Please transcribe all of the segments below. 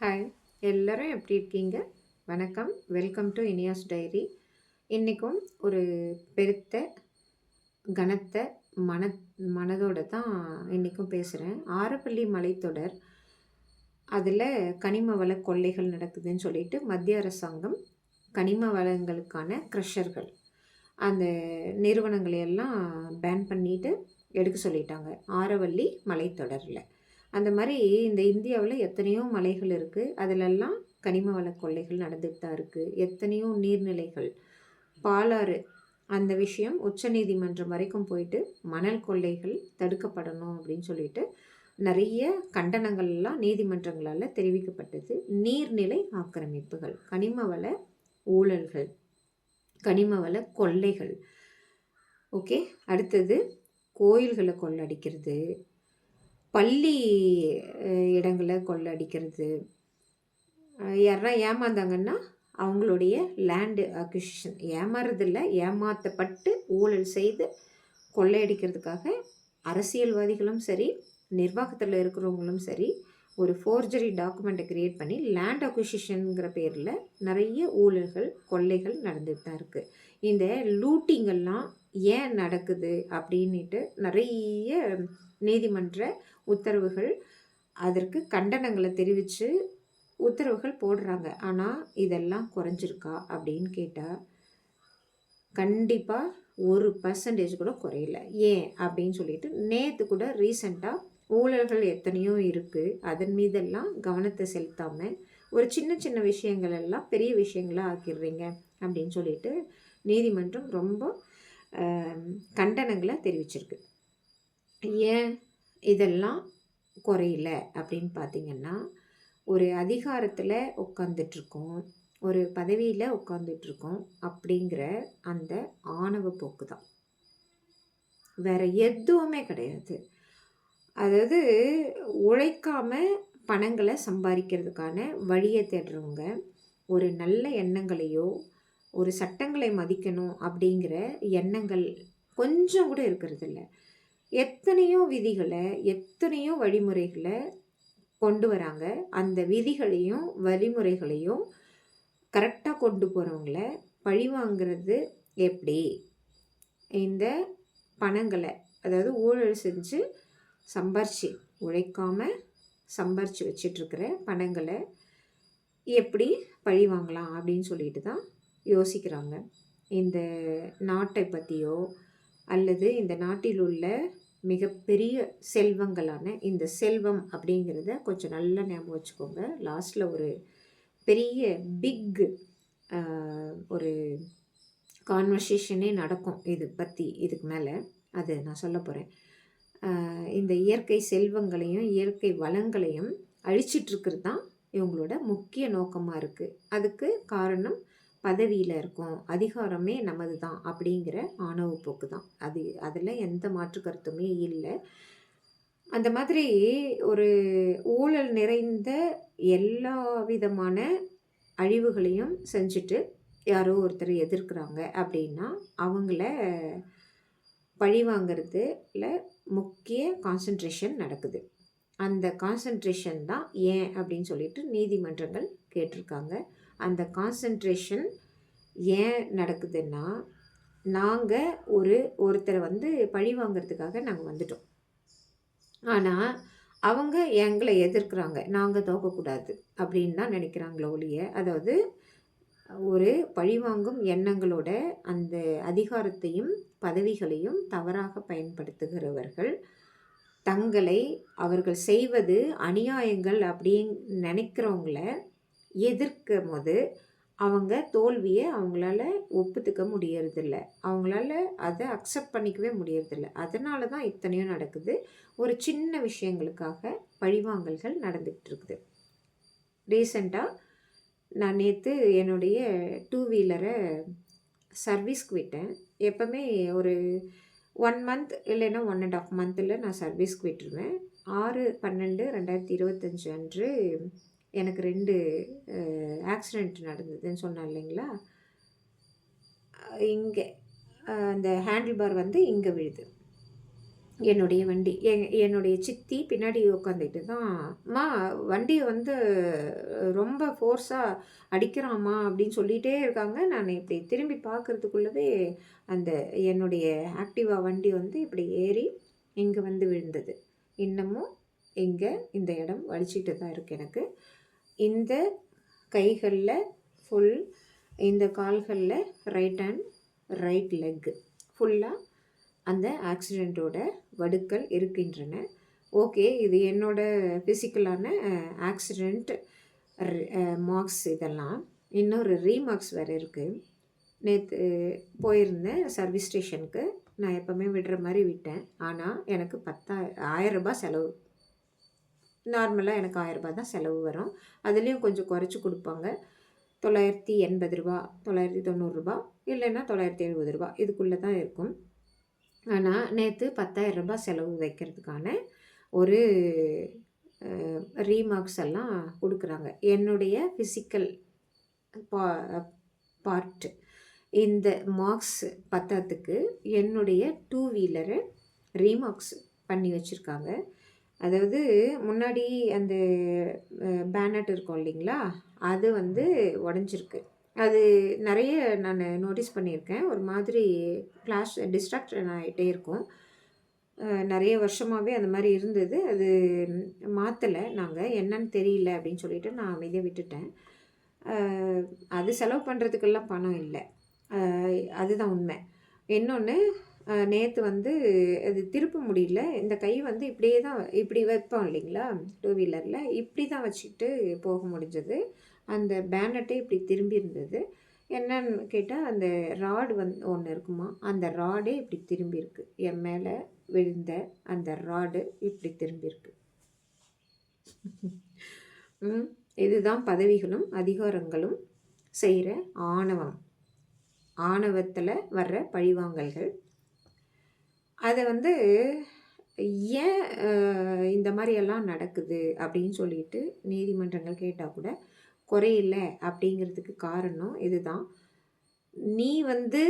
Hi, எல்லாரும் எப்படி இருக்கீங்க? வணக்கம். Welcome to Iniya's diary. இன்றைக்கும் ஒரு பெருத்த கனத்த மன மனதோட தான் இன்றைக்கும் பேசுகிறேன். ஆரப்பள்ளி மலைத்தொடர் அதில் கனிம வள கொள்ளைகள் நடக்குதுன்னு சொல்லிட்டு மத்திய அரசாங்கம் கனிம வளங்களுக்கான க்ரஷர்கள் அந்த நிறுவனங்களை எல்லாம் பேன் பண்ணிட்டு எடுக்க சொல்லிட்டாங்க ஆரவள்ளி மலைத்தொடரில். அந்த மாதிரி இந்த இந்தியாவில் எத்தனையோ மலைகள் இருக்குது, அதிலெல்லாம் கனிம வள கொள்ளைகள் நடந்துட்டு தான் இருக்குது. எத்தனையோ நீர்நிலைகள், பாலாறு அந்த விஷயம் உச்சநீதிமன்றம் வரைக்கும் போயிட்டு மணல் கொள்ளைகள் தடுக்கப்படணும் அப்படின்னு சொல்லிட்டு நிறைய கண்டனங்கள்லாம் நீதிமன்றங்களால் தெரிவிக்கப்பட்டது. நீர்நிலை ஆக்கிரமிப்புகள், கனிம வள ஊழல்கள், கனிம வள கொள்ளைகள். ஓகே, அடுத்தது கோயில்களை கொள்ளடிக்கிறது, பள்ளி இடங்களை கொள்ளடிக்கிறது. யாரா ஏமாந்தாங்கன்னா அவங்களுடைய லேண்டு அக்விசிஷன், ஏமாறுறதில்ல, ஏமாற்றப்பட்டு ஊழல் செய்து கொள்ளையடிக்கிறதுக்காக அரசியல்வாதிகளும் சரி, நிர்வாகத்தில் இருக்கிறவங்களும் சரி, ஒரு ஃபோர்ஜரி டாக்குமெண்ட்டை க்ரியேட் பண்ணி லேண்ட் அக்விசிஷனுங்கிற பேரில் நிறைய ஊழல்கள் கொள்ளைகள் நடந்துட்டு தான் இருக்குது. இந்த லூட்டிங்கெல்லாம் ஏன் நடக்குது அப்படின்ட்டு நிறைய நீதிமன்ற உத்தரவுகள், அதற்கு கண்டனங்களை தெரிவித்து உத்தரவுகள் போடுறாங்க. ஆனால் இதெல்லாம் குறைஞ்சிருக்கா அப்படின்னு கேட்டால் கண்டிப்பாக 1% கூட குறையல. ஏன் அப்படின்னு சொல்லிட்டு நேற்று கூட ரீசெண்டாக ஊழல்கள் எத்தனையோ இருக்குது, அதன் மீதெல்லாம் கவனத்தை செலுத்தாமல் ஒரு சின்ன சின்ன விஷயங்கள் எல்லாம் பெரிய விஷயங்களாக ஆக்கிடுறீங்க அப்படின்னு சொல்லிட்டு நீதிமன்றம் ரொம்ப கண்டனங்களை தெரிவிச்சிருக்கு. ஏன் இதெல்லாம் குறையல அப்படின்னு பார்த்திங்கன்னா, ஒரு அதிகாரத்தில் உட்காந்துட்ருக்கோம், ஒரு பதவியில் உட்காந்துட்ருக்கோம் அப்படிங்கிற அந்த ஆணவ போக்கு தான், வேறு எதுவுமே கிடையாது. அதாவது உழைக்காமல் பணங்களை சம்பாதிக்கிறதுக்கான வழியை தேடுறவங்க ஒரு நல்ல எண்ணங்களையோ ஒரு சட்டங்களை மதிக்கணும் அப்படிங்கிற எண்ணங்கள் கொஞ்சம் கூட இருக்கிறதில்ல. எத்தனையோ விதிகளை, எத்தனையோ வழிமுறைகளை கொண்டு வராங்க. அந்த விதிகளையும் வழிமுறைகளையும் கரெக்டாக கொண்டு போகிறவங்கள பழி வாங்கிறது எப்படி? இந்த பணங்களை, அதாவது ஊழல் செஞ்சு சம்பாரித்து, உழைக்காமல் சம்பாரித்து வச்சிட்ருக்கிற பணங்களை எப்படி பழி வாங்கலாம் அப்படின்னு சொல்லிட்டு தான் யோசிக்கிறாங்க. இந்த நாட்டை பற்றியோ அல்லது இந்த நாட்டில் உள்ள மிகப்பெரிய செல்வங்களான இந்த செல்வம் அப்படிங்கிறத கொஞ்சம் நல்லா ஞாபகம் வச்சுக்கோங்க. லாஸ்ட்டில் ஒரு பெரிய பிக் ஒரு கான்வர்சேஷனே நடக்கும் இது பற்றி. இதுக்கு மேலே அது நான் சொல்ல போகிறேன். இந்த இயற்கை செல்வங்களையும் இயற்கை வளங்களையும் அழிச்சிட்ருக்கிறது தான் இவங்களோட முக்கிய நோக்கமாக இருக்குது. அதுக்கு காரணம் பதவியில் இருக்கும், அதிகாரமே நமது தான் அப்படிங்கிற ஆணவ போக்கு தான். அதில் எந்த மாற்று கருத்துமே இல்லை. அந்த மாதிரி ஒரு ஊழல் நிறைந்த எல்லா விதமான அழிவுகளையும் செஞ்சுட்டு யாரோ ஒருத்தர் எதிர்க்கிறாங்க அப்படின்னா அவங்கள பழி வாங்கிறதுல முக்கிய கான்சன்ட்ரேஷன் நடக்குது. அந்த கான்சன்ட்ரேஷன் தான் ஏன் அப்படின்னு சொல்லிட்டு நீதிமன்றங்கள் கேட்டிருக்காங்க. அந்த கான்சன்ட்ரேஷன் ஏன் நடக்குதுன்னா, நாங்கள் ஒருத்தரை பழி வாங்கிறதுக்காக நாங்கள் வந்துட்டோம், ஆனால் அவங்க எங்களை எதிர்க்கிறாங்க, நாங்கள் தோக்கக்கூடாது அப்படின்னு தான் நினைக்கிறாங்களோ ஒழிய, அதாவது ஒரு பழிவாங்கும் எண்ணங்களோட அந்த அதிகாரத்தையும் பதவிகளையும் தவறாக பயன்படுத்துகிறவர்கள் தங்களை அவர்கள் செய்வது அநியாயங்கள் அப்படின்னு நினைக்கிறவங்கள எதிர்க்கும் போது அவங்க தோல்வியை அவங்களால ஒப்புத்துக்க முடியறதில்ல, அவங்களால அதை அக்செப்ட் பண்ணிக்கவே முடியறதில்ல. அதனால தான் இத்தனையும் நடக்குது. ஒரு சின்ன விஷயங்களுக்காக பழிவாங்கல்கள் நடந்துக்கிட்டு இருக்குது. ரீசெண்டாக நான் நேற்று என்னுடைய 2 வீலரை சர்வீஸ்க்கு விட்டேன். எப்போவுமே ஒரு 1 மந்த் இல்லைன்னா 1.5 மந்தில் நான் சர்வீஸ்க்கு விட்டுருவேன். 6/12/2025 அன்று எனக்கு 2 ஆக்சிடெண்ட் நடந்ததுன்னு சொன்னேன் இல்லைங்களா? இங்கே அந்த ஹேண்டில் பார் இங்கே விழுது. என்னுடைய வண்டி. என்னுடைய சித்தி பின்னாடி உட்காந்துட்டு தான், "அம்மா வண்டிய வந்து ரொம்ப ஃபோர்ஸா அடிக்கிறான்ம்மா" அப்படின்னு சொல்லிட்டே இருக்காங்க. நான் இப்படி திரும்பி பார்க்கறதுக்குள்ளவே அந்த என்னுடைய ஆக்டிவா வண்டி வந்து இப்படி ஏறி இங்க வந்து விழுந்தது. இன்னமும் இங்க இந்த இடம் வலிச்சுட்டு தான் இருக்கு எனக்கு. இந்த கைகள்ல ஃபுல், இந்த கால்கள்ல ரைட் ஹேண்ட், ரைட் லெக் ஃபுல்லா அந்த ஆக்சிடெண்ட்டோட வடுக்கள் இருக்கின்றன. ஓகே, இது என்னோட ஃபிசிக்கலான ஆக்சிடெண்ட் மார்க்ஸ் இதெல்லாம். இன்னொரு ரீமார்க்ஸ் வேறு இருக்குது. நேற்று போயிருந்தேன் சர்வீஸ் ஸ்டேஷனுக்கு. நான் எப்போவுமே விடுற மாதிரி விட்டேன். ஆனால் எனக்கு 10,000 ரூபாய் செலவு. நார்மலாக எனக்கு 1000 ரூபாய் தான் செலவு வரும். அதுலேயும் கொஞ்சம் குறைச்சி கொடுப்பாங்க. ரூ. 980, ரூ. 990, இல்லைன்னா ரூ. 970 இதுக்குள்ளே தான் இருக்கும். ஆனால் நேற்று 10,000 ரூபாய் செலவு வைக்கிறதுக்கான ஒரு ரீமார்க்ஸ் எல்லாம் கொடுக்குறாங்க. என்னுடைய ஃபிசிக்கல் பார்ட்டு இந்த மார்க்ஸ் பத்தாததுக்கு என்னுடைய 2 வீலரை ரீமார்க்ஸ் பண்ணி வச்சுருக்காங்க. அதாவது முன்னாடி அந்த பேனட் இருக்கும் இல்லைங்களா, அது வந்து உடஞ்சிருக்கு. அது நிறைய நான் நோட்டீஸ் பண்ணியிருக்கேன். ஒரு மாதிரி டிஸ்ட்ராக்ஷன் ஆகிட்டே இருக்கும். நிறைய வருஷமாகவே அந்த மாதிரி இருந்தது. அது மாற்றலை நாங்கள், என்னன்னு தெரியல அப்படின்னு சொல்லிட்டு நான் அமைதியாக விட்டுட்டேன். அது செலவு பண்ணுறதுக்கெல்லாம் பணம் இல்லை, அதுதான் உண்மை. இன்னொன்று, நேற்று வந்து அது திருப்ப முடியல. இந்த கை வந்து இப்படியே தான், இப்படி வைப்போம் இல்லைங்களா 2 வீலரில், இப்படி தான் வச்சுக்கிட்டு போக முடிஞ்சது. அந்த பேனட்டே இப்படி திரும்பி இருந்தது. என்னன்னு கேட்டால் அந்த ராடு வந்து ஒன்று இருக்குமா, அந்த ராடே இப்படி திரும்பி இருக்கு. என் மேலே விழுந்த அந்த ராடு இப்படி திரும்பியிருக்கு. இதுதான் பதவிகளும் அதிகாரங்களும் செய்கிற ஆணவம், ஆணவத்தில் வர்ற பழிவாங்கல்கள். அதை வந்து ஏன் இந்த மாதிரியெல்லாம் நடக்குது அப்படின்னு சொல்லிட்டு நீதிமன்றங்கள் கேட்டால் கூட குறையில்ல அப்படிங்கிறதுக்கு காரணம் இதுதான். நீ வந்து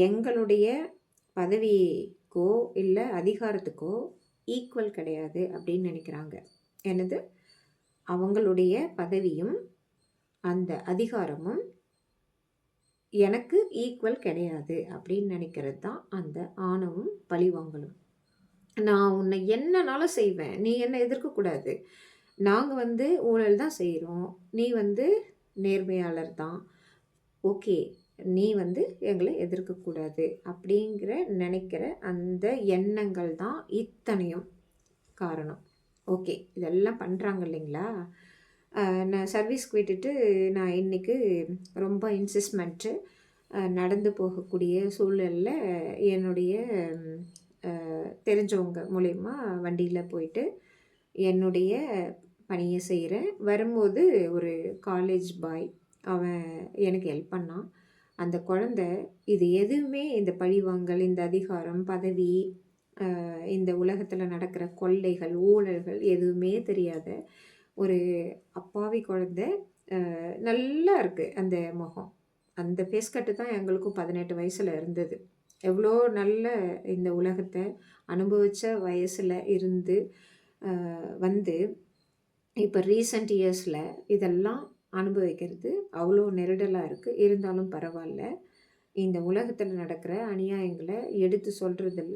எங்களுடைய பதவிக்கோ இல்லை அதிகாரத்துக்கோ ஈக்குவல் கிடையாது அப்படின்னு நினைக்கிறாங்க. என்னது, அவங்களுடைய பதவியும் அந்த அதிகாரமும் எனக்கு ஈக்குவல் கிடையாது அப்படின்னு நினைக்கிறது தான் அந்த ஆணவம் பழிவாங்கலும். நான் உன்னை என்னனாலும் செய்வேன், நீ என்னை எதிர்க்கக்கூடாது. நாங்கள் வந்து ஊழல் தான் செய்கிறோம், நீ வந்து நேர்மையாளர் தான், ஓகே, நீ வந்து எங்களை எதிர்க்கக்கூடாது அப்படிங்கிற நினைக்கிற அந்த எண்ணங்கள் தான் இத்தனையும் காரணம். ஓகே, இதெல்லாம் பண்ணுறாங்க இல்லைங்களா. நான் சர்வீஸ்க்கு விட்டுட்டு நான் இன்றைக்கி ரொம்ப இன்சிஸ்மெண்ட்டு நடந்து போகக்கூடிய சூழலில் என்னுடைய தெரிஞ்சவங்க மூலயமா வண்டியில் போயிட்டு என்னுடைய பணியை செய்கிறேன். வரும்போது ஒரு காலேஜ் பாய் அவன் எனக்கு ஹெல்ப் பண்ணான். அந்த குழந்த இது எதுவுமே, இந்த பழிவாங்கல், இந்த அதிகாரம், பதவி, இந்த உலகத்தில் நடக்கிற கொள்ளைகள், ஊழல்கள் எதுவுமே தெரியாத ஒரு அப்பாவி குழந்த. நல்லா இருக்குது அந்த முகம். அந்த ஃபேஸ் கட்டு தான் எங்களுக்கும் 18 வயசில் இருந்தது. எவ்வளோ நல்ல இந்த உலகத்தை அனுபவித்த வயசில் இருந்து வந்து இப்போ ரீசன்ட் இயர்ஸில் இதெல்லாம் அனுபவிக்கிறது அவ்வளோ நெருடலாக இருக்குது. இருந்தாலும் பரவாயில்ல, இந்த உலகத்தில் நடக்கிற அநியாயங்களை எடுத்து சொல்கிறதில்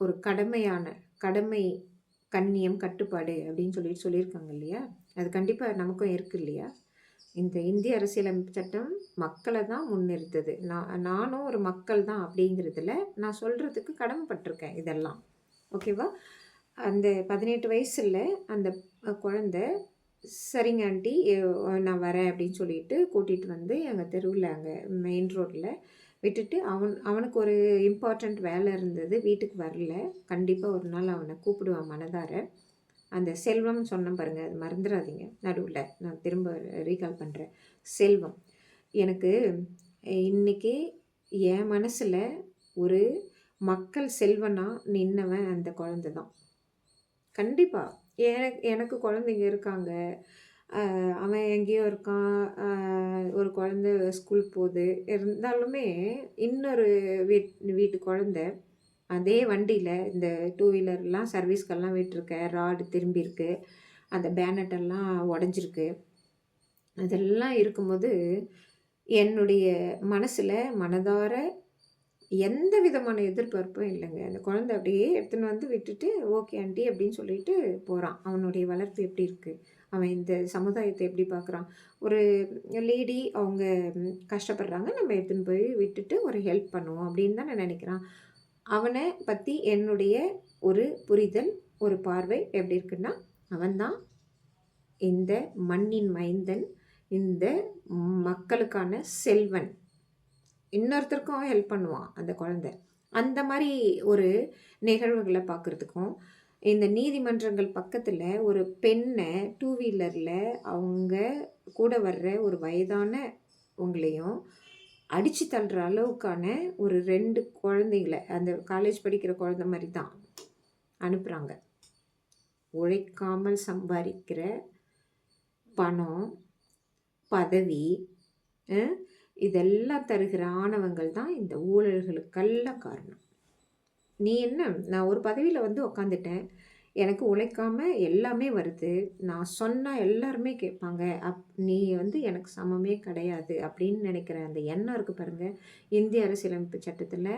ஒரு கடமை, கண்ணியம், கட்டுப்பாடு அப்படின்னு சொல்லியிருக்காங்க இல்லையா, அது கண்டிப்பாக நமக்கும் இருக்குது இல்லையா. இந்த இந்திய அரசியலமைப்பு சட்டம் மக்களை தான் முன்னிறுத்துது. நானும் ஒரு மக்கள் தான் அப்படிங்கிறதுல நான் சொல்கிறதுக்கு கடமைப்பட்டிருக்கேன் இதெல்லாம். ஓகேவா. அந்த 18 வயசில் அந்த குழந்த, சரிங்க ஆண்டி நான் வரேன் அப்படின்னு சொல்லிட்டு கூட்டிகிட்டு வந்து எங்கள் தெருவில் அங்கே மெயின் ரோட்டில் விட்டுட்டு அவனுக்கு ஒரு இம்பார்ட்டண்ட் வேலை இருந்தது, வீட்டுக்கு வரல. கண்டிப்பாக ஒரு நாள் அவனை கூப்பிடுவான் மனதார. அந்த செல்வம் சொன்னேன் பாருங்கள், அது மறந்துடாதீங்க. நடுவில் நான் திரும்ப ரீகால் பண்ணுறேன். செல்வம் எனக்கு இன்றைக்கி என் மனசில் ஒரு மக்கள் செல்வனா நின்னவன் அந்த குழந்தை தான். கண்டிப்பாக எனக்கு குழந்தைங்க இருக்காங்க. அவன் எங்கேயோ இருக்கான், ஒரு குழந்த ஸ்கூல் போகுது. இருந்தாலுமே இன்னொரு வீட்டு குழந்த அதே வண்டியில் இந்த டூ வீலர்லாம் சர்வீஸ்க்கெல்லாம் விட்டுருக்க ராடு திரும்பியிருக்கு, அந்த பேனட்டெல்லாம் உடஞ்சிருக்கு. அதெல்லாம் இருக்கும்போது என்னுடைய மனசில் மனதார எந்த விதமான எதிர்பார்ப்பும் இல்லைங்க. அந்த குழந்தை அப்படியே எடுத்துன்னு வந்து விட்டுட்டு, ஓகே ஆண்டி அப்படின்னு சொல்லிட்டு போகிறான். அவனுடைய வளர்ப்பு எப்படி இருக்குது, அவன் இந்த சமுதாயத்தை எப்படி பார்க்குறான். ஒரு லேடி அவங்க கஷ்டப்படுறாங்க, நம்ம எடுத்துன்னு போய் விட்டுட்டு ஒரு ஹெல்ப் பண்ணுவோம் அப்படின்னு தான் நான் நினைக்கிறான். அவனை பற்றி என்னுடைய ஒரு புரிதல், ஒரு பார்வை எப்படி இருக்குன்னா, அவன்தான் இந்த மண்ணின் மைந்தன், இந்த மக்களுக்கான செல்வன். இன்னொருத்தருக்கும் ஹெல்ப் பண்ணுவான் அந்த குழந்தை. அந்த மாதிரி ஒரு நிகழ்வுகளை பார்க்குறதுக்கும், இந்த நீதிமன்றங்கள் பக்கத்தில் ஒரு பெண்ணை டூ வீலரில் அவங்க கூட வர்ற ஒரு வயதானவங்களையும் அடித்து தள்ளுற அளவுக்கான ஒரு 2 குழந்தைங்கள, அந்த காலேஜ் படிக்கிற குழந்தை மாதிரி தான் அனுப்புகிறாங்க. உழைக்காமல் சம்பாதிக்கிற பணம், பதவி, இதெல்லாம் தருகிற ஆணவங்கள் தான் இந்த ஊழல்களுக்கெல்லாம் காரணம். நீ என்ன, நான் ஒரு பதவியில் வந்து உக்காந்துட்டேன், எனக்கு உழைக்காமல் எல்லாமே வருது, நான் சொன்னால் எல்லாருமே கேட்பாங்க, நீ வந்து எனக்கு சமமே கிடையாது அப்படின்னு நினைக்கிற அந்த எண்ணம் இருக்குது பாருங்கள். இந்திய அரசியலமைப்பு சட்டத்தில்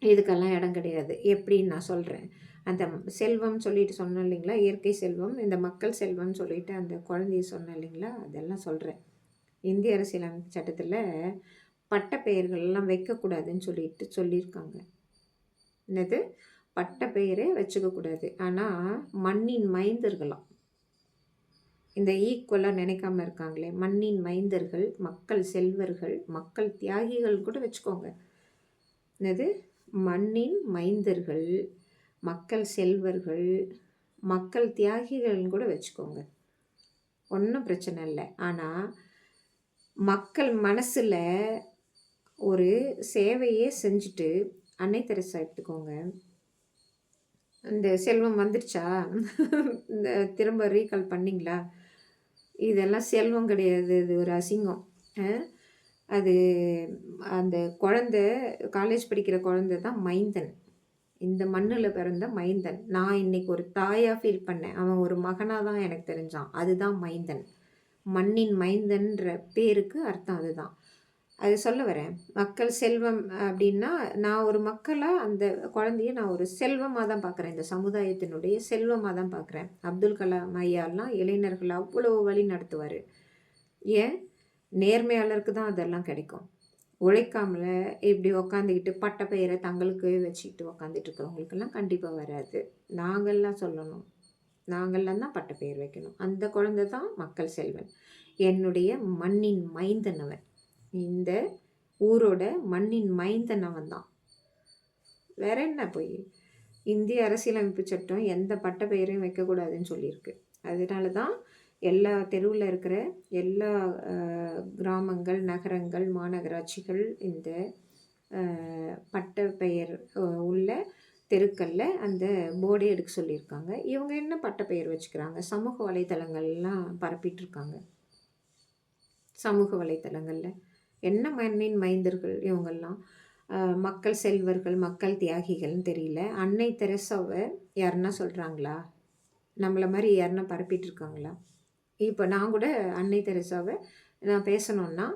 இதுக்கெல்லாம் இடம் கிடையாது. எப்படின்னு நான் சொல்கிறேன். அந்த செல்வம் சொல்லிட்டு சொன்னேன் இல்லைங்களா, இயற்கை செல்வம், இந்த மக்கள் செல்வம்னு சொல்லிட்டு அந்த குழந்தைய சொன்னேன் இல்லைங்களா, அதெல்லாம் சொல்கிறேன். இந்திய அரசியலமைப்பு சட்டத்தில் பட்டப்பெயர்கள்லாம் வைக்கக்கூடாதுன்னு சொல்லியிருக்காங்க. என்னது, பட்டப்பெயரே வச்சுக்கக்கூடாது. ஆனால் மண்ணின் மைந்தர்களாம், இந்த ஈக்குவலாக நினைக்காம இருக்காங்களே, மண்ணின் மைந்தர்கள், மக்கள் செல்வர்கள், மக்கள் தியாகிகள் கூட வச்சுக்கோங்க. என்னது, மண்ணின் மைந்தர்கள், மக்கள் செல்வர்கள், மக்கள் தியாகிகள்னு கூட வச்சுக்கோங்க, ஒன்றும் பிரச்சனை இல்லை. ஆனால் மக்கள் மனசில் ஒரு சேவையே செஞ்சுட்டு, அன்னை தெரசா எடுத்துக்கோங்க, இந்த செல்வம் வந்துடுச்சா, இந்த திரும்ப ரீகால் பண்ணிங்களா, இதெல்லாம் செல்வம் கிடையாது, இது ஒரு அசிங்கம். அது அந்த குழந்தை, காலேஜ் படிக்கிற குழந்தை தான் மைந்தன், இந்த மண்ணில் பிறந்த மைந்தன். நான் இன்னைக்கு ஒரு தாயாக ஃபீல் பண்ணேன், அவன் ஒரு மகனாக தான் எனக்கு தெரிஞ்சான். அதுதான் மைந்தன். மண்ணின் மைந்தன்ற பேருக்கு அர்த்தம் அதுதான். அது சொல்ல வரேன். மக்கள் செல்வம் அப்படின்னா, நான் ஒரு மக்களாக அந்த குழந்தைய நான் ஒரு செல்வமாக தான் பார்க்குறேன், இந்த சமுதாயத்தினுடைய செல்வமாக தான் பார்க்குறேன். அப்துல் கலாம் ஐயாலாம் இளைஞர்கள் அவ்வளோ வழி நடத்துவார். ஏன், நேர்மையாளருக்கு தான் அதெல்லாம் கிடைக்கும். உழைக்காமல இப்படி உக்காந்துக்கிட்டு பட்டப்பெயரை தங்களுக்கு வச்சுக்கிட்டு உக்காந்துட்டு இருக்கிறவங்களுக்கெல்லாம் கண்டிப்பாக வராது. நாங்கள்லாம் சொல்லணும், நாங்கள்லாம் தான் பட்டப்பெயர் வைக்கணும். அந்த குழந்தை தான் மக்கள் செல்வன், என்னுடைய மண்ணின் மைந்தன் அவன், இந்த ஊரோட மண்ணின் மைந்தன் அவன் தான். வேற என்ன போய் இந்திய அரசியலமைப்பு சட்டம் எந்த பட்டப்பெயரையும் வைக்கக்கூடாதுன்னு சொல்லியிருக்கு. அதனால தான் எல்லா தெருவில் இருக்கிற எல்லா கிராமங்கள், நகரங்கள், மாநகராட்சிகள் இந்த பட்டப்பெயர் உள்ள தெருக்களில் அந்த போர்டே எடுக்க சொல்லியிருக்காங்க. இவங்க என்ன பட்டப்பெயர் வச்சுக்கிறாங்க, சமூக வலைத்தளங்கள்லாம் பரப்பிட்டுருக்காங்க. சமூக வலைத்தளங்களில் என்ன மண்ணின் மைந்தர்கள் இவங்கெல்லாம், மக்கள் செல்வர்கள், மக்கள் தியாகிகள்னு தெரியல. அன்னை தெரசாவை யாருன்னா சொல்கிறாங்களா, நம்மளை மாதிரி யாருன்னா பரப்பிட்டு இருக்காங்களா? இப்போ நான் கூட அன்னை தெரசாவை நான் பேசணுன்னா,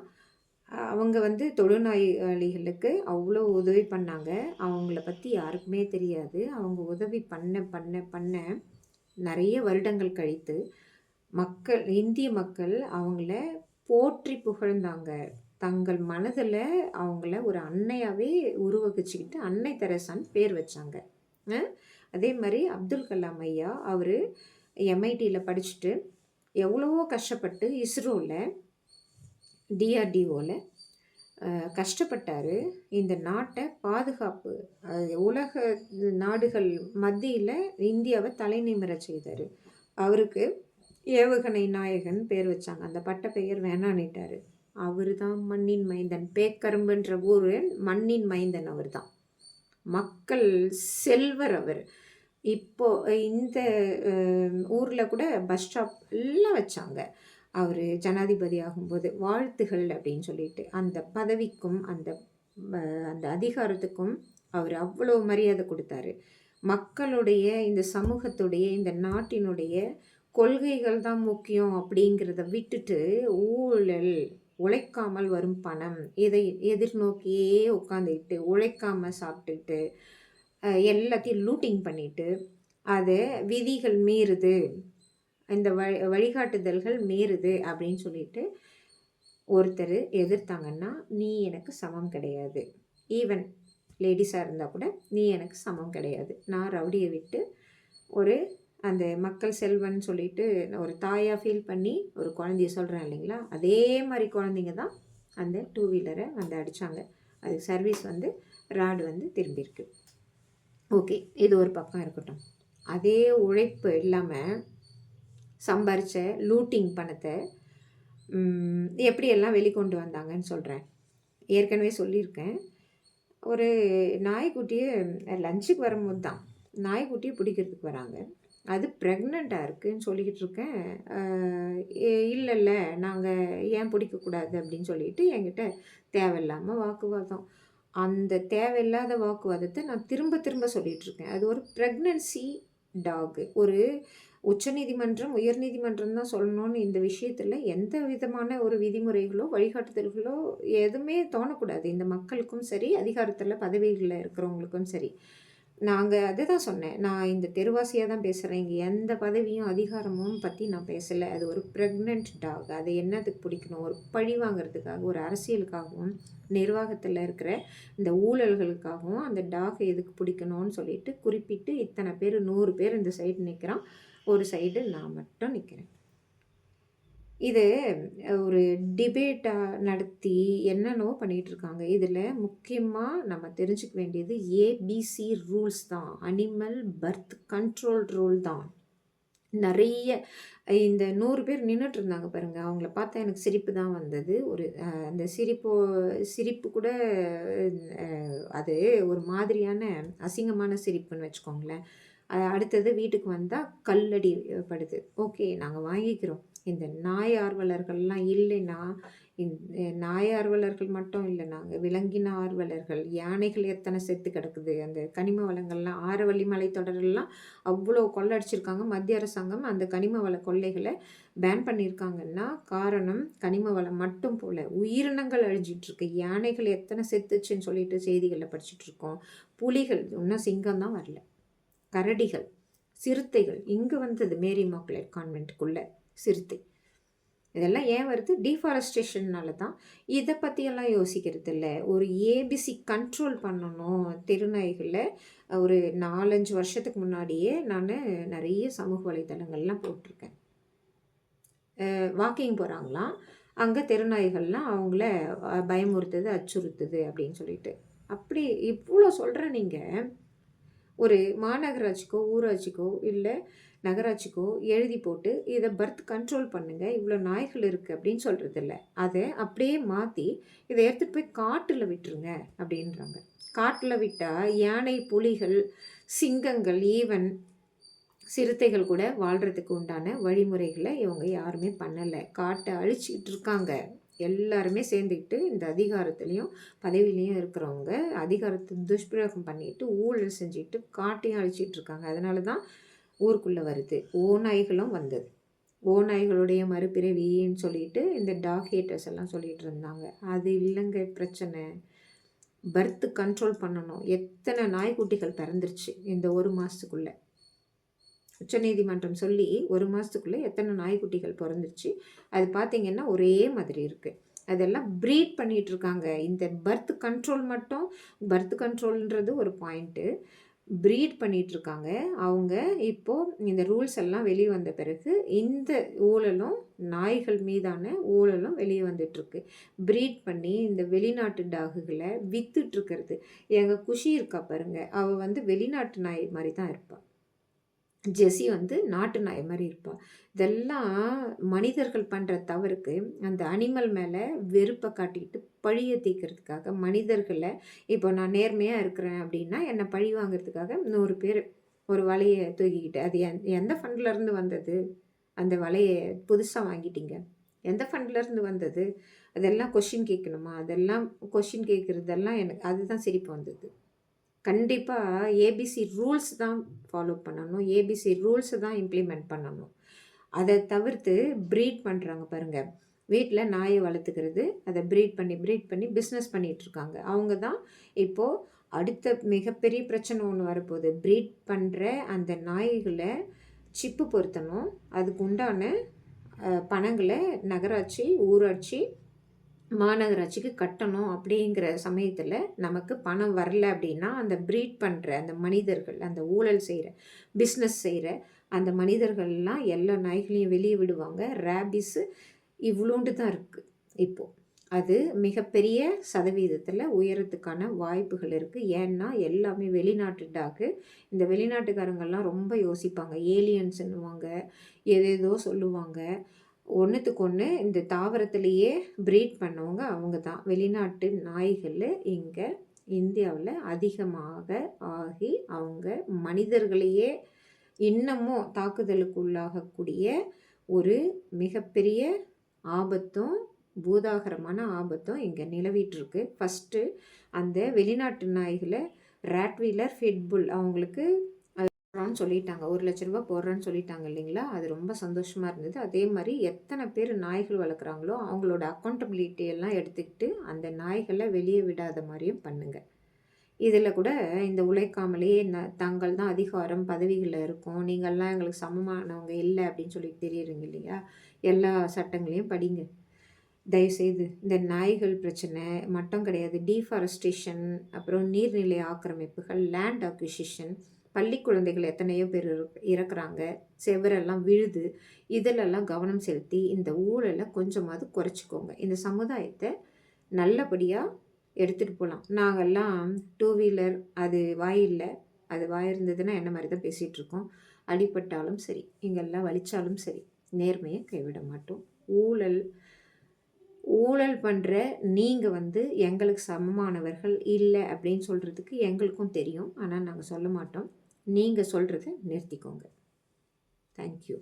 அவங்க வந்து தொழுநோயாளிகளுக்கு அவ்வளோ உதவி பண்ணாங்க. அவங்கள பற்றி யாருக்குமே தெரியாது. அவங்க உதவி பண்ண பண்ண பண்ண நிறைய வருடங்கள் கழித்து இந்திய மக்கள் அவங்கள போற்றி புகழ்ந்தாங்க. தங்கள் மனதில் அவங்கள ஒரு அன்னையாகவே உருவகிச்சுக்கிட்டு அன்னை தெரசான்னு பேர் வச்சாங்க. அதே மாதிரி அப்துல் கலாம் ஐயா, அவர் எம்ஐடியில் படிச்சுட்டு எவ்வளவோ கஷ்டப்பட்டு இஸ்ரோவில், டிஆர்டிஓவில் கஷ்டப்பட்டார். இந்த நாட்டை பாதுகாப்பு, உலக நாடுகள் மத்தியில் இந்தியாவை தலைநிமிர செய்தார். அவருக்கு ஏவுகணை நாயகன் பேர் வச்சாங்க. அந்த பட்ட பெயர் வேணான்னுட்டார். அவர் தான் மண்ணின் மைந்தன். பேக்கரும்புன்ற ஊர் மண்ணின் மைந்தன் அவர் தான், மக்கள் செல்வர் அவர். இப்போது இந்த ஊரில் கூட பஸ் ஸ்டாப் எல்லாம் வச்சாங்க. அவர் ஜனாதிபதி ஆகும்போது வாழ்த்துகள் அப்படின்னு சொல்லிட்டு, அந்த பதவிக்கும் அந்த அந்த அதிகாரத்துக்கும் அவர் அவ்வளோ மரியாதை கொடுத்தாரு. மக்களுடைய, இந்த சமூகத்துடைய, இந்த நாட்டினுடைய கொள்கைகள் தான் முக்கியம் அப்படிங்கிறத விட்டுட்டு, ஊழல், உழைக்காமல் வரும் பணம், இதை எதிர்நோக்கியே உட்காந்துக்கிட்டு, உழைக்காம சாப்பிட்டுக்கிட்டு, எல்லாத்தையும் லூட்டிங் பண்ணிட்டு, அது விதிகள் மீறுது, இந்த வழிகாட்டுதல்கள் மீறுது அப்படின்னு சொல்லிட்டு ஒருத்தர் எதிர்த்தாங்கன்னா, நீ எனக்கு சமம் கிடையாது. ஈவன் லேடிஸாக இருந்தால் கூட நீ எனக்கு சமம் கிடையாது. நான் ரவுடியை விட்டு ஒரு அந்த மக்கள் செல்வன் சொல்லிட்டு ஒரு தாயாக ஃபீல் பண்ணி ஒரு குழந்தைய சொல்கிறேன் இல்லைங்களா, அதே மாதிரி குழந்தைங்க தான் அந்த 2 வீலரை வந்து அடித்தாங்க. அதுக்கு சர்வீஸ் வந்து ராடு வந்து திரும்பியிருக்கு. ஓகே, இது ஒரு பக்கம் இருக்கட்டும். அதே உழைப்பு இல்லாமல் சம்பாரித்த லூட்டிங் பணத்தை எப்படியெல்லாம் வெளிக்கொண்டு வந்தாங்கன்னு சொல்கிறேன். ஏற்கனவே சொல்லியிருக்கேன். ஒரு நாய்க்குட்டியை லஞ்சுக்கு வரும்போது தான் நாய்க்குட்டியை பிடிக்கிறதுக்கு வராங்க. அது ப்ரெக்னெண்ட்டாக இருக்குதுன்னு சொல்லிக்கிட்டு இருக்கேன். இல்லைல்ல, நாங்கள் ஏன் பிடிக்கக்கூடாது அப்படின்னு சொல்லிட்டு என்கிட்ட தேவையில்லாமல் வாக்குவாதம். அந்த தேவையில்லாத வாக்குவாதத்தை நான் திரும்ப திரும்ப சொல்லிகிட்ருக்கேன். அது ஒரு ப்ரெக்னன்சி டாகு. ஒரு உச்சநீதிமன்றம், உயர்நீதிமன்றம் தான் சொல்லணும்னு இந்த விஷயத்தில் எந்த விதமான ஒரு விதிமுறைகளோ வழிகாட்டுதல்களோ எதுவுமே தோணக்கூடாது. இந்த மக்களுக்கும் சரி, அதிகாரத்தில் பதவிகளில் இருக்கிறவங்களுக்கும் சரி. நாங்கள் அதை தான் சொன்னேன். நான் இந்த தெருவாசியாக தான் பேசுகிறேன். இங்கே எந்த பதவியும் அதிகாரமும் பற்றி நான் பேசலை. அது ஒரு ப்ரெக்னென்ட் டாக். அதை என்னத்துக்கு பிடிக்கணும்? ஒரு பழி வாங்கிறதுக்காக, ஒரு அரசியலுக்காகவும், நிர்வாகத்தில் இருக்கிற இந்த ஊழல்களுக்காகவும் அந்த டாகை எதுக்கு பிடிக்கணும்னு சொல்லிட்டு குறிப்பிட்டு இத்தனை பேர் 100 பேர் இந்த சைடு நிற்கிறான், ஒரு சைடு நான் மட்டும் நிற்கிறேன். இது ஒரு டிபேட்டாக நடத்தி என்னென்னவோ பண்ணிகிட்ருக்காங்க. இதில் முக்கியமாக நம்ம தெரிஞ்சுக்க வேண்டியது ஏபிசி ரூல்ஸ் தான். அனிமல் பர்த் கண்ட்ரோல் ரூல் தான். நிறைய இந்த 100 பேர் நின்றுட்டு இருந்தாங்க பாருங்கள், அவங்கள பார்த்தா எனக்கு சிரிப்பு தான் வந்தது. ஒரு அந்த சிரிப்பு கூட அது ஒரு மாதிரியான அசிங்கமான சிரிப்புன்னு வச்சுக்கோங்களேன். அடுத்தது வீட்டுக்கு வந்தால் கல்லடி படுது. ஓகே, நாங்கள் வாங்கிக்கிறோம். இந்த நாய் ஆர்வலர்கள்லாம் இல்லைன்னா, நாய் ஆர்வலர்கள் மட்டும் இல்லை, நாங்கள் விலங்கின ஆர்வலர்கள், யானைகள் எத்தனை செத்து கிடக்குது, அந்த கனிம வளங்கள்லாம் ஆரவள்ளி மலைத்தொடரெல்லாம் அவ்வளோ கொள்ளடிச்சிருக்காங்க. மத்திய அரசாங்கம் அந்த கனிம வள கொள்ளைகளை பேன் பண்ணியிருக்காங்கன்னா காரணம் கனிம வளம் மட்டும் போல் உயிரினங்கள் அழிஞ்சிட்ருக்கு. யானைகள் எத்தனை செத்துச்சுன்னு சொல்லிட்டு செய்திகளில் படிச்சுட்ருக்கோம். புலிகள், இன்னும் சிங்கம் தான் வரல. கரடிகள், சிறுத்தைகள் இங்கே வந்தது மேரி மாக்லேட் கான்வென்ட்டுக்குள்ளே சிறுத்தை. இதெல்லாம் ஏன் வருது? டீஃபாரஸ்டேஷன்னால தான். இதை பற்றியெல்லாம் யோசிக்கிறது இல்லை. ஒரு ஏபிசி கண்ட்ரோல் பண்ணணும் தெருநாய்களை. ஒரு 4-5 வருஷத்துக்கு முன்னாடியே நான் நிறைய சமூக வலைத்தளங்கள்லாம் போட்டிருக்கேன். வாக்கிங் போகிறாங்களாம், அங்கே தெருநாய்கள்லாம் அவங்கள பயமுறுத்துது, அச்சுறுத்துது அப்படின்னு சொல்லிட்டு. அப்படி இவ்வளோ சொல்கிறேன். நீங்கள் ஒரு மாநகராட்சிக்கோ ஊராட்சிக்கோ இல்லை நகராட்சிக்கோ எழுதி போட்டு இதை பர்த் கண்ட்ரோல் பண்ணுங்கள், இவ்வளோ நாய்கள் இருக்குது அப்படின்னு சொல்கிறது இல்லை. அதை அப்படியே மாற்றி இதை எடுத்துகிட்டு போய் காட்டில் விட்டுருங்க அப்படின்றாங்க. காட்டில் விட்டால் யானை, புலிகள், சிங்கங்கள், ஈவன் சிறுத்தைகள் கூட வாழ்கிறதுக்கு உண்டான வழிமுறைகளை இவங்க யாருமே பண்ணலை. காட்டை அழிச்சிக்கிட்டு இருக்காங்க. எல்லாருமே சேர்ந்துக்கிட்டு இந்த அதிகாரத்துலேயும் பதவியிலையும் இருக்கிறவங்க அதிகாரத்தை துஷ்பிரயோகம் பண்ணிட்டு ஊழல் செஞ்சுட்டு காட்டையும் அழிச்சிட்ருக்காங்க. அதனால தான் ஊருக்குள்ளே வருது. ஓநாய்களும் வந்தது. ஓநாய்களுடைய மறுபிறவின்னு சொல்லிட்டு இந்த டாக் ஹேட்டர்ஸ் எல்லாம் சொல்லிகிட்டு இருந்தாங்க. அது இல்லைங்க பிரச்சனை. பர்த் கண்ட்ரோல் பண்ணணும். எத்தனை நாய்க்குட்டிகள் பிறந்துருச்சு இந்த 1 மாதத்துக்குள்ளே. உச்சநீதிமன்றம் சொல்லி 1 மாதத்துக்குள்ளே எத்தனை நாய்க்குட்டிகள் பிறந்துருச்சு. அது பார்த்திங்கன்னா ஒரே மாதிரி இருக்குது. அதெல்லாம் ப்ரீட் பண்ணிகிட்ருக்காங்க. இந்த பர்த் கண்ட்ரோல் மட்டும், பர்த் கண்ட்ரோல்ன்றது ஒரு பாயிண்ட்டு, ப்ரீட் பண்ணிகிட்ருக்காங்க. அவங்க இப்போது இந்த ரூல்ஸ் எல்லாம் வெளியே வந்த பிறகு இந்த ஊழலும், நாய்கள் மீதான ஊழலும் வெளியே வந்துட்டுருக்கு. ப்ரீட் பண்ணி இந்த வெளிநாட்டு டாகுகளை விற்றுட்ருக்கிறது. எங்கள் குஷி இருக்கா பாருங்கள், அவள் வந்து வெளிநாட்டு நாய் மாதிரி தான் இருப்பாள். ஜெஸி வந்து நாட்டு நாய் மாதிரி இருப்பாள். இதெல்லாம் மனிதர்கள் பண்ணுற தவறுக்கு அந்த அனிமல் மேலே வெறுப்பை காட்டிக்கிட்டு பழியை தீர்க்கிறதுக்காக மனிதர்களை, இப்போ நான் நேர்மையாக இருக்கிறேன் அப்படின்னா என்னை பழி வாங்கிறதுக்காக 100 பேர் ஒரு வலையை தூக்கிக்கிட்டு, அது எந்த ஃபண்ட்லேருந்து வந்தது? அந்த வலையை புதுசாக வாங்கிட்டீங்க, எந்த ஃபண்ட்லேருந்து வந்தது? அதெல்லாம் கொஷின் கேட்கணுமா? அதெல்லாம் கொஷின் கேட்குறதெல்லாம் எனக்கு அதுதான் சிரிப்பு வந்தது. கண்டிப்பாக ஏபிசி ரூல்ஸ் தான் ஃபாலோ பண்ணணும். ஏபிசி ரூல்ஸை தான் இம்ப்ளிமெண்ட் பண்ணணும். அதை தவிர்த்து ப்ரீட் பண்ணுறாங்க பாருங்கள். வீட்டில் நாயை வளர்த்துக்கிறது, அதை ப்ரீட் பண்ணி பிஸ்னஸ் பண்ணிகிட்ருக்காங்க. அவங்க தான் இப்போது அடுத்த மிகப்பெரிய பிரச்சனை ஒன்று வரப்போகுது. ப்ரீட் பண்ணுற அந்த நாய்களை சிப்பு பொருத்தணும். அதுக்கு உண்டான பணங்களை நகராட்சி, ஊராட்சி, மாநகராட்சிக்கு கட்டணும். அப்படிங்கிற சமயத்தில் நமக்கு பணம் வரல அப்படின்னா அந்த ப்ரீட் பண்ணுற அந்த மனிதர்கள், அந்த ஊழல் செய்கிற, பிஸ்னஸ் செய்கிற அந்த மனிதர்கள்லாம் எல்லா நாய்களையும் வெளியே விடுவாங்க. ரேபிஸு இவ்வளோண்டு தான் இருக்குது இப்போது. அது மிகப்பெரிய சதவீதத்தில் உயரத்துக்கான வாய்ப்புகள் இருக்குது. ஏன்னா எல்லாமே வெளிநாட்டு டாக்கு. இந்த வெளிநாட்டுக்காரங்கள்லாம் ரொம்ப யோசிப்பாங்க. ஏலியன்ஸுன்னுவாங்க, ஏதேதோ சொல்லுவாங்க. ஒன்றுத்துக்கு ஒன்று இந்த தாவரத்திலேயே ப்ரீட் பண்ணவங்க அவங்க தான். வெளிநாட்டு நாய்கள் இங்கே இந்தியாவில் அதிகமாக ஆகி அவங்க மனிதர்களையே இன்னமும் தாக்குதலுக்கு உள்ளாகக்கூடிய ஒரு மிகப்பெரிய ஆபத்தும், பூதாகரமான ஆபத்தும் இங்கே நிலவிட்டுருக்கு. ஃபஸ்ட்டு அந்த வெளிநாட்டு நாய்களை ராட்வீலர், பிட்புல் அவங்களுக்கு போடுறான்னு சொல்லிட்டாங்க. 1,00,000 ரூபா போடுறேன்னு சொல்லிட்டாங்க இல்லைங்களா? அது ரொம்ப சந்தோஷமாக இருந்தது. அதே மாதிரி எத்தனை பேர் நாய்கள் வளர்க்குறாங்களோ அவங்களோட அக்கௌண்டபிலிட்டி எல்லாம் எடுத்துக்கிட்டு அந்த நாய்களை வெளியே விடாத மாதிரியும் பண்ணுங்கள். இதில் கூட இந்த உழைக்காமலே தாங்கள் தான் அதிகாரம் பதவிகளில் இருக்கோம், நீங்கள்லாம் எங்களுக்கு சமமானவங்க இல்லை அப்படின்னு சொல்லி தெரியுறீங்க இல்லையா? எல்லா சட்டங்களையும் படிங்க தயவுசெய்து. இந்த நாய்கள் பிரச்சனை மட்டும் கிடையாது. டீஃபாரஸ்டேஷன், அப்புறம் நீர்நிலை ஆக்கிரமிப்புகள், லேண்ட் அக்விசிஷன், பள்ளி குழந்தைகள் எத்தனையோ பேர் இறக்குறாங்க, செவரெல்லாம் விழுது. இதிலெல்லாம் கவனம் செலுத்தி இந்த ஊழலை கொஞ்சமாவது குறைச்சிக்கோங்க. இந்த சமுதாயத்தை நல்லபடியாக எடுத்துகிட்டு போகலாம். நாங்கள்லாம் 2 வீலர் அது வாயில்ல, அது வாயிருந்ததுன்னா என்ன மாதிரி தான் பேசிகிட்ருக்கோம். அடிபட்டாலும் சரி, இங்கெல்லாம் வலிச்சாலும் சரி, நேர்மையை கைவிட மாட்டோம். ஊழல் பண்ணுற நீங்கள் எங்களுக்கு சமமானவர்கள் இல்லை அப்படின்னு சொல்கிறதுக்கு எங்களுக்கும் தெரியும். ஆனால் நாங்கள் சொல்ல மாட்டோம். நீங்கள் சொல்கிறத நிறுத்திக்கோங்க. தேங்க்யூ.